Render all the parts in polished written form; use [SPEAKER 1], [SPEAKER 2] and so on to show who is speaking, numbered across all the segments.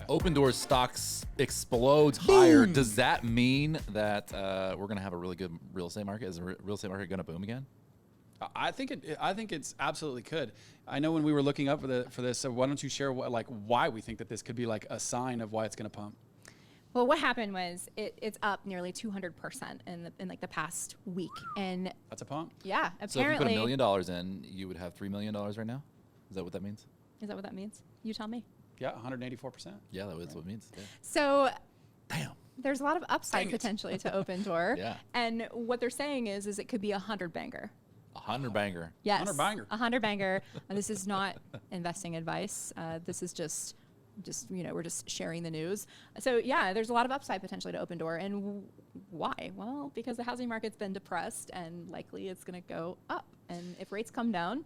[SPEAKER 1] Open Doors stocks explodes higher. Does that mean that we're going to have a really good real estate market? Is the real estate market going to boom again?
[SPEAKER 2] I think it's absolutely could. I know when we were looking up for this, so why don't you share why we think that this could be like a sign of why it's going to pump?
[SPEAKER 3] Well, what happened was it's up nearly 200% in like the past week, and
[SPEAKER 2] That's a pump.
[SPEAKER 3] yeah,
[SPEAKER 1] So if you put
[SPEAKER 3] apparently.
[SPEAKER 1] $1 million in, you would have $3 million right now? Is that what that means?
[SPEAKER 3] Is that what that means? You tell me.
[SPEAKER 2] Yeah, 184%.
[SPEAKER 1] Yeah, that's what it means. Yeah.
[SPEAKER 3] So
[SPEAKER 1] Damn.
[SPEAKER 3] there's a lot of upside
[SPEAKER 2] Dang it.
[SPEAKER 3] potentially to Open Door.
[SPEAKER 1] Yeah.
[SPEAKER 3] And what they're saying is it could be 100 banger.
[SPEAKER 1] 100 banger.
[SPEAKER 3] Yes.
[SPEAKER 2] 100 banger.
[SPEAKER 3] 100 banger. This is not investing advice. This is just we're just sharing the news. So yeah, there's a lot of upside potentially to Open Door. And why? Well, because the housing market's been depressed and likely it's going to go up. And if rates come down,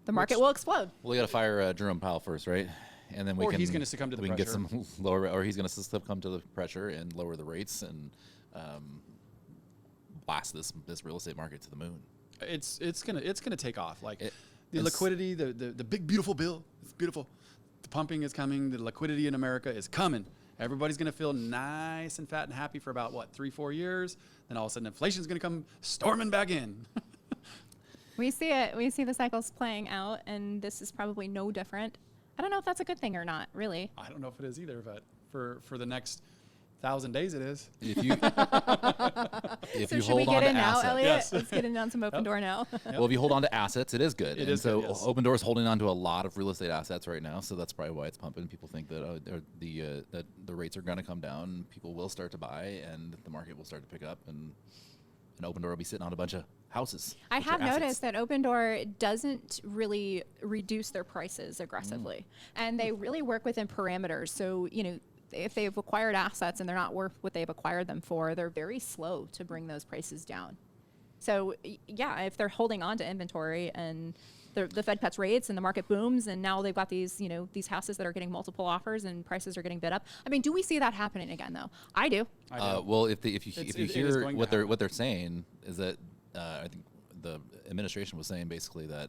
[SPEAKER 3] the market will explode.
[SPEAKER 1] Well, we got to fire Jerome Powell first, right? And then
[SPEAKER 2] Or he's gonna succumb to the
[SPEAKER 1] we can
[SPEAKER 2] pressure.
[SPEAKER 1] get some lower, or he's going to succumb to the pressure and lower the rates and blast this real estate market to the moon.
[SPEAKER 2] It's gonna take off. Like the
[SPEAKER 1] it's-
[SPEAKER 2] liquidity, the big beautiful bill. It's beautiful. The pumping is coming. The liquidity in America is coming. Everybody's gonna feel nice and fat and happy for about 3-4 years. Then all of a sudden, inflation's gonna come storming back in.
[SPEAKER 3] We see it. We see the cycles playing out, and this is probably no different. I don't know if that's a good thing or not, really.
[SPEAKER 2] I don't know if it is either, but for the next 1,000 days, it is.
[SPEAKER 1] If you
[SPEAKER 3] So
[SPEAKER 1] you
[SPEAKER 3] should we
[SPEAKER 1] hold on
[SPEAKER 3] get
[SPEAKER 1] to
[SPEAKER 3] in now,
[SPEAKER 1] assets,
[SPEAKER 3] Elliot?
[SPEAKER 2] Yes.
[SPEAKER 3] Let's get in on some Open Door now.
[SPEAKER 1] well, if you hold on to assets, it is good.
[SPEAKER 2] It
[SPEAKER 1] and
[SPEAKER 2] is
[SPEAKER 1] so
[SPEAKER 2] good, yes.
[SPEAKER 1] Open Door is holding on to a lot of real estate assets right now, so that's probably why it's pumping. People think that that the rates are going to come down, people will start to buy, and the market will start to pick up, and Open Door will be sitting on a bunch of houses.
[SPEAKER 3] I
[SPEAKER 1] which are
[SPEAKER 3] have
[SPEAKER 1] assets.
[SPEAKER 3] noticed that Open Door doesn't really reduce their prices aggressively, and they really work within parameters. So, if they've acquired assets and they're not worth what they've acquired them for, they're very slow to bring those prices down. So, yeah, if they're holding on to inventory and the Fed cuts rates and the market booms, and now they've got these, these houses that are getting multiple offers and prices are getting bid up. I mean, do we see that happening again, though? I do.
[SPEAKER 1] Well, if you
[SPEAKER 2] It is
[SPEAKER 1] hear
[SPEAKER 2] going to
[SPEAKER 1] what they're
[SPEAKER 2] happen.
[SPEAKER 1] saying is that I think the administration was saying basically that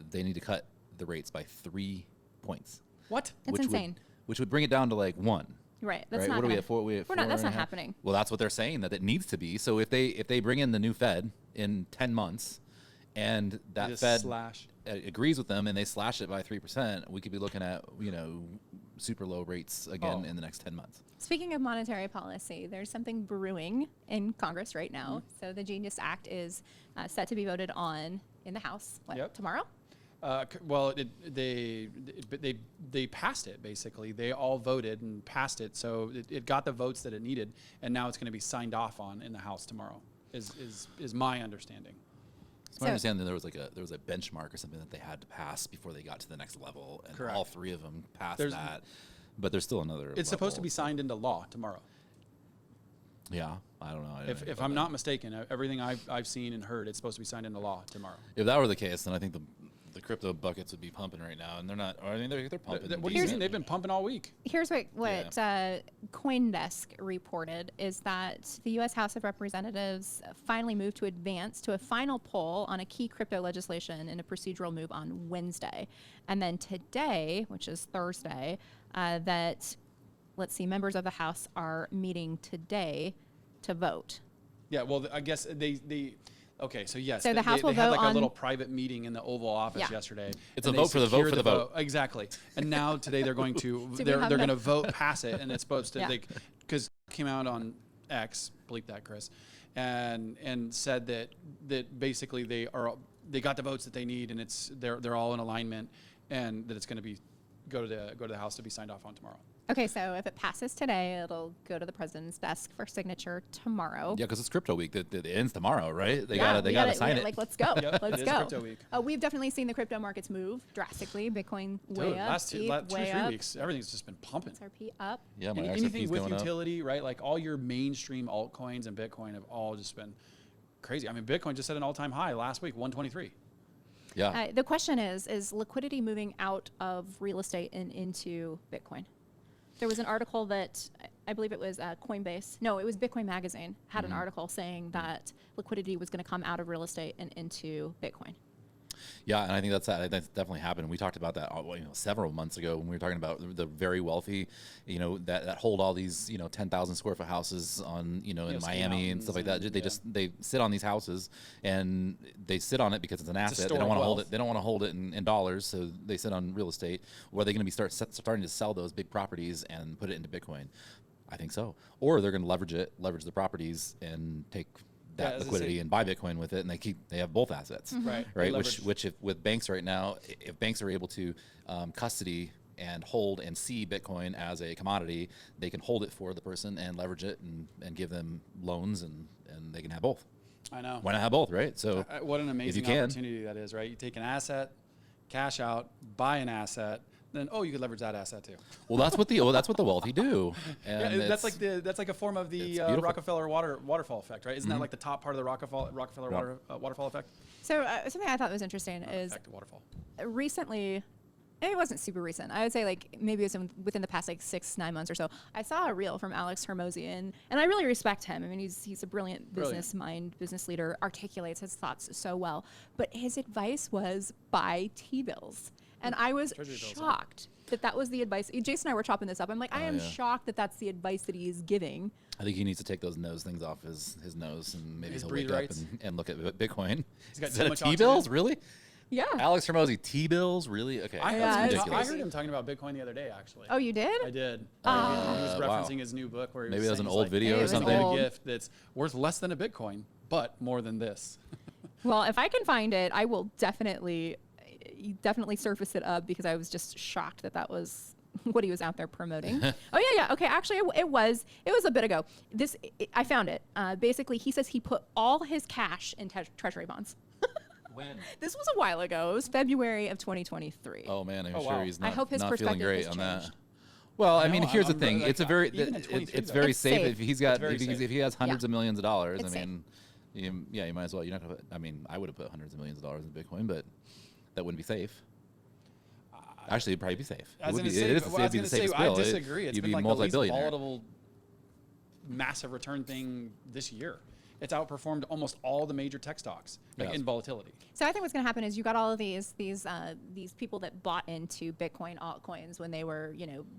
[SPEAKER 1] they need to cut the rates by 3 points.
[SPEAKER 2] What?
[SPEAKER 3] That's insane.
[SPEAKER 1] Which would bring it down to like 1.
[SPEAKER 3] Right. That's
[SPEAKER 1] Right?
[SPEAKER 3] not
[SPEAKER 1] What are we
[SPEAKER 3] gonna-
[SPEAKER 1] at? 4? We at
[SPEAKER 3] We're not.
[SPEAKER 1] 4
[SPEAKER 3] That's
[SPEAKER 1] and a
[SPEAKER 3] not
[SPEAKER 1] half?
[SPEAKER 3] happening.
[SPEAKER 1] Well, that's what they're saying, that it needs to be. So if they bring in the new Fed in 10 months, and that
[SPEAKER 2] Just
[SPEAKER 1] Fed
[SPEAKER 2] slash.
[SPEAKER 1] agrees with them and they slash it by 3%, we could be looking at super low rates again in the next 10 months.
[SPEAKER 3] Speaking of monetary policy, there's something brewing in Congress right now. So the Genius Act is set to be voted on in the House
[SPEAKER 2] Yep.
[SPEAKER 3] tomorrow.
[SPEAKER 2] Well, they passed it basically. They all voted and passed it, so it got the votes that it needed, and now it's going to be signed off on in the House tomorrow. Is my understanding.
[SPEAKER 1] It's my understanding there was a benchmark or something that they had to pass before they got to the next level, and
[SPEAKER 2] Correct.
[SPEAKER 1] all 3 of them passed
[SPEAKER 2] There's-
[SPEAKER 1] that. But there's still another.
[SPEAKER 2] It's supposed to
[SPEAKER 1] level,
[SPEAKER 2] be signed into law tomorrow.
[SPEAKER 1] Yeah, I don't know. I don't know
[SPEAKER 2] If
[SPEAKER 1] about
[SPEAKER 2] I'm
[SPEAKER 1] that.
[SPEAKER 2] not mistaken, everything I've seen and heard, it's supposed to be signed into law tomorrow.
[SPEAKER 1] If that were the case, then I think the crypto buckets would be pumping right now, and they're not. Or I mean, they're pumping.
[SPEAKER 2] What do you mean?
[SPEAKER 1] decent.
[SPEAKER 2] They've been pumping all week.
[SPEAKER 3] Here's what CoinDesk reported is that the U.S. House of Representatives finally moved to advance to a final poll on a key crypto legislation in a procedural move on Wednesday. And then today, which is Thursday, members of the House are meeting today to vote.
[SPEAKER 2] Yeah, well, I guess they okay, so yes.
[SPEAKER 3] So the House will
[SPEAKER 2] they had
[SPEAKER 3] vote
[SPEAKER 2] like a
[SPEAKER 3] on-
[SPEAKER 2] little private meeting in the Oval Office
[SPEAKER 3] Yeah.
[SPEAKER 2] yesterday.
[SPEAKER 1] It's
[SPEAKER 2] and
[SPEAKER 1] a
[SPEAKER 2] they
[SPEAKER 1] vote for the vote
[SPEAKER 2] secured
[SPEAKER 1] for the vote.
[SPEAKER 2] Exactly. And now today they're going to
[SPEAKER 3] we
[SPEAKER 2] they're
[SPEAKER 3] have
[SPEAKER 2] going to
[SPEAKER 3] enough-
[SPEAKER 2] vote pass it, and it's supposed to
[SPEAKER 3] Yeah.
[SPEAKER 2] because it came out on X, bleep that, Chris, and said that basically they got the votes that they need, and they're all in alignment, and that it's going to go to the House to be signed off on tomorrow.
[SPEAKER 3] Okay, so if it passes today, it'll go to the president's desk for signature tomorrow.
[SPEAKER 1] Yeah, because it's crypto week. It ends tomorrow, right? They
[SPEAKER 3] We
[SPEAKER 1] gotta sign it.
[SPEAKER 3] Like, let's go.
[SPEAKER 2] Yep,
[SPEAKER 3] Let's
[SPEAKER 2] it is
[SPEAKER 3] go.
[SPEAKER 2] crypto week.
[SPEAKER 3] We've definitely seen the crypto markets move drastically. Bitcoin way
[SPEAKER 2] Dude,
[SPEAKER 3] up.
[SPEAKER 2] last 2
[SPEAKER 3] ETH way
[SPEAKER 2] 3
[SPEAKER 3] up.
[SPEAKER 2] weeks, everything's just been pumping.
[SPEAKER 3] XRP up.
[SPEAKER 1] Yeah, my
[SPEAKER 2] Anything
[SPEAKER 1] XRP's
[SPEAKER 2] with
[SPEAKER 1] going up.
[SPEAKER 2] utility, right? Like all your mainstream altcoins and Bitcoin have all just been crazy. I mean, Bitcoin just hit an all-time high last week, 123.
[SPEAKER 1] Yeah.
[SPEAKER 3] The question is liquidity moving out of real estate and into Bitcoin? There was an article that I believe it was Coinbase. No, it was Bitcoin Magazine had an article saying that liquidity was going to come out of real estate and into Bitcoin.
[SPEAKER 1] Yeah, and I think that's definitely happened. We talked about that several months ago when we were talking about the very wealthy, that hold all these 10,000 square foot houses on in
[SPEAKER 2] ski
[SPEAKER 1] Miami and stuff like that.
[SPEAKER 2] mountains
[SPEAKER 1] They sit on these houses and they sit on it because it's an asset. They
[SPEAKER 2] store
[SPEAKER 1] don't
[SPEAKER 2] of
[SPEAKER 1] want to hold
[SPEAKER 2] wealth.
[SPEAKER 1] it. They don't want to hold it in dollars, so they sit on real estate. Or are they going to be starting to sell those big properties and put it into Bitcoin? I think so. Or they're going to leverage the properties and take that
[SPEAKER 2] as I
[SPEAKER 1] liquidity
[SPEAKER 2] say-
[SPEAKER 1] and buy Bitcoin with it, and they have both assets,
[SPEAKER 2] Right.
[SPEAKER 1] right?
[SPEAKER 2] Leverage.
[SPEAKER 1] Which if with banks right now, if banks are able to custody and hold and see Bitcoin as a commodity, they can hold it for the person and leverage it and give them loans, and they can have both.
[SPEAKER 2] I know.
[SPEAKER 1] Why not have both, right? So
[SPEAKER 2] What an amazing
[SPEAKER 1] can.
[SPEAKER 2] opportunity that is, right? You take an asset, cash out, buy an asset, then you could leverage that asset too.
[SPEAKER 1] well, that's what the wealthy do. And
[SPEAKER 2] Yeah, that's
[SPEAKER 1] it's-
[SPEAKER 2] like a form of the
[SPEAKER 1] it's beautiful.
[SPEAKER 2] Rockefeller waterfall effect, right? Isn't that like the top part of the Rockefeller
[SPEAKER 1] Yeah.
[SPEAKER 2] waterfall effect?
[SPEAKER 3] So something I thought was interesting is
[SPEAKER 2] Effect of waterfall.
[SPEAKER 3] recently, it wasn't super recent. I would say like maybe it was within the past like 6-9 months or so. I saw a reel from Alex Hermozian, and I really respect him. I mean, he's a brilliant business mind, business leader, articulates his thoughts so well. But his advice was buy T-bills, and I was
[SPEAKER 2] Treasury bills, huh?
[SPEAKER 3] shocked that was the advice. Jason and I were chopping this up. I'm like, I am
[SPEAKER 1] yeah.
[SPEAKER 3] shocked that that's the advice that he is giving.
[SPEAKER 1] I think he needs to take those nose things off his nose, and maybe
[SPEAKER 2] His
[SPEAKER 1] he'll
[SPEAKER 2] breed
[SPEAKER 1] wake
[SPEAKER 2] rights.
[SPEAKER 1] up and look at Bitcoin.
[SPEAKER 2] He's got
[SPEAKER 1] Instead
[SPEAKER 2] too
[SPEAKER 1] of
[SPEAKER 2] much
[SPEAKER 1] T-bills,
[SPEAKER 2] oxygen.
[SPEAKER 1] really?
[SPEAKER 3] Yeah.
[SPEAKER 1] Alex Hermosi, T-bills, really? Okay,
[SPEAKER 2] I,
[SPEAKER 3] Yeah,
[SPEAKER 1] that's
[SPEAKER 3] it's
[SPEAKER 2] I
[SPEAKER 1] ridiculous.
[SPEAKER 2] heard him talking about Bitcoin the other day, actually.
[SPEAKER 3] Oh, you did?
[SPEAKER 2] I did. He was
[SPEAKER 1] wow.
[SPEAKER 2] referencing his new book where he
[SPEAKER 1] Maybe
[SPEAKER 2] was
[SPEAKER 1] that was
[SPEAKER 2] saying
[SPEAKER 1] an
[SPEAKER 2] he's
[SPEAKER 1] old
[SPEAKER 2] like,
[SPEAKER 1] video
[SPEAKER 3] or
[SPEAKER 2] "Hey, I'm gonna
[SPEAKER 3] something."
[SPEAKER 2] get a gift that's worth less than a Bitcoin, but more than this.
[SPEAKER 3] Well, if I can find it, I will definitely surface it up because I was just shocked that was what he was out there promoting. Oh yeah. Okay, actually, it was a bit ago. I found it. Basically, he says he put all his cash in treasury bonds.
[SPEAKER 1] When?
[SPEAKER 3] This was a while ago. It was February of 2023.
[SPEAKER 1] Oh man, I'm
[SPEAKER 2] Oh,
[SPEAKER 1] sure
[SPEAKER 2] wow.
[SPEAKER 1] he's
[SPEAKER 3] I
[SPEAKER 1] not,
[SPEAKER 3] hope his
[SPEAKER 1] not feeling
[SPEAKER 3] perspective
[SPEAKER 1] great
[SPEAKER 3] has
[SPEAKER 1] on that.
[SPEAKER 3] changed.
[SPEAKER 1] Well, I
[SPEAKER 2] No,
[SPEAKER 1] mean, here's the
[SPEAKER 2] I'm
[SPEAKER 1] thing.
[SPEAKER 2] like,
[SPEAKER 1] It's a very,
[SPEAKER 2] even at 23
[SPEAKER 1] it's
[SPEAKER 2] though.
[SPEAKER 1] very
[SPEAKER 3] It's
[SPEAKER 1] safe
[SPEAKER 3] safe.
[SPEAKER 1] if he's got,
[SPEAKER 2] very
[SPEAKER 1] if
[SPEAKER 2] safe.
[SPEAKER 1] he has hundreds
[SPEAKER 3] Yeah.
[SPEAKER 1] of millions of dollars.
[SPEAKER 3] It's
[SPEAKER 1] I mean, you might as well. You're not gonna put. I mean, I would have put hundreds of millions of dollars in Bitcoin, but that wouldn't be safe. Actually, it'd probably be safe.
[SPEAKER 2] I was
[SPEAKER 1] would
[SPEAKER 2] going
[SPEAKER 1] be,
[SPEAKER 2] to say,
[SPEAKER 1] it is,
[SPEAKER 2] well,
[SPEAKER 1] it'd
[SPEAKER 2] I was
[SPEAKER 1] be
[SPEAKER 2] going
[SPEAKER 1] the
[SPEAKER 2] to say,
[SPEAKER 1] safest
[SPEAKER 2] I
[SPEAKER 1] bill.
[SPEAKER 2] disagree. It's
[SPEAKER 1] You'd
[SPEAKER 2] been
[SPEAKER 1] be
[SPEAKER 2] like the least
[SPEAKER 1] multi-billionaire.
[SPEAKER 2] volatile, massive return thing this year. It's outperformed almost all the major tech stocks
[SPEAKER 1] Yeah.
[SPEAKER 2] in volatility.
[SPEAKER 3] So I think what's going to happen is you got all of these people that bought into Bitcoin altcoins when they were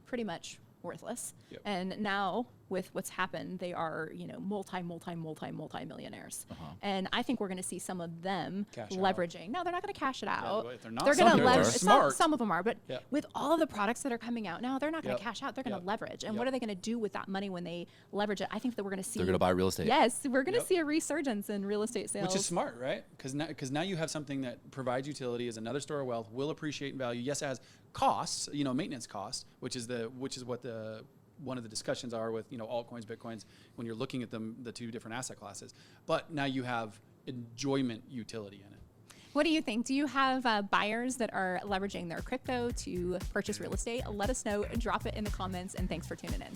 [SPEAKER 3] pretty much worthless,
[SPEAKER 2] Yep.
[SPEAKER 3] and now with what's happened, they are multi-millionaires. And I think we're going to see some of them
[SPEAKER 2] Cash out.
[SPEAKER 3] leveraging. No, they're not going to cash it out.
[SPEAKER 2] well, if they're not,
[SPEAKER 3] They're
[SPEAKER 2] some
[SPEAKER 3] going to
[SPEAKER 2] people are.
[SPEAKER 3] leverage.
[SPEAKER 2] Smart.
[SPEAKER 3] Some of them are, but
[SPEAKER 2] Yep.
[SPEAKER 3] with all of the products that are coming out now, they're not going to
[SPEAKER 2] Yep.
[SPEAKER 3] cash out. They're going to
[SPEAKER 2] Yep.
[SPEAKER 3] leverage. And
[SPEAKER 2] Yep.
[SPEAKER 3] what are they going to do with that money when they leverage it? I think that we're going to see.
[SPEAKER 1] They're gonna buy real estate.
[SPEAKER 3] Yes, we're going to
[SPEAKER 2] Yep.
[SPEAKER 3] see a resurgence in real estate sales.
[SPEAKER 2] Which is smart, right? Because now you have something that provides utility, is another store of wealth, will appreciate in value. Yes, it has costs, maintenance costs, which is what one of the discussions are with altcoins, bitcoins, when you're looking at them, the two different asset classes. But now you have enjoyment utility in it.
[SPEAKER 3] What do you think? Do you have buyers that are leveraging their crypto to purchase real estate? Let us know. Drop it in the comments, and thanks for tuning in.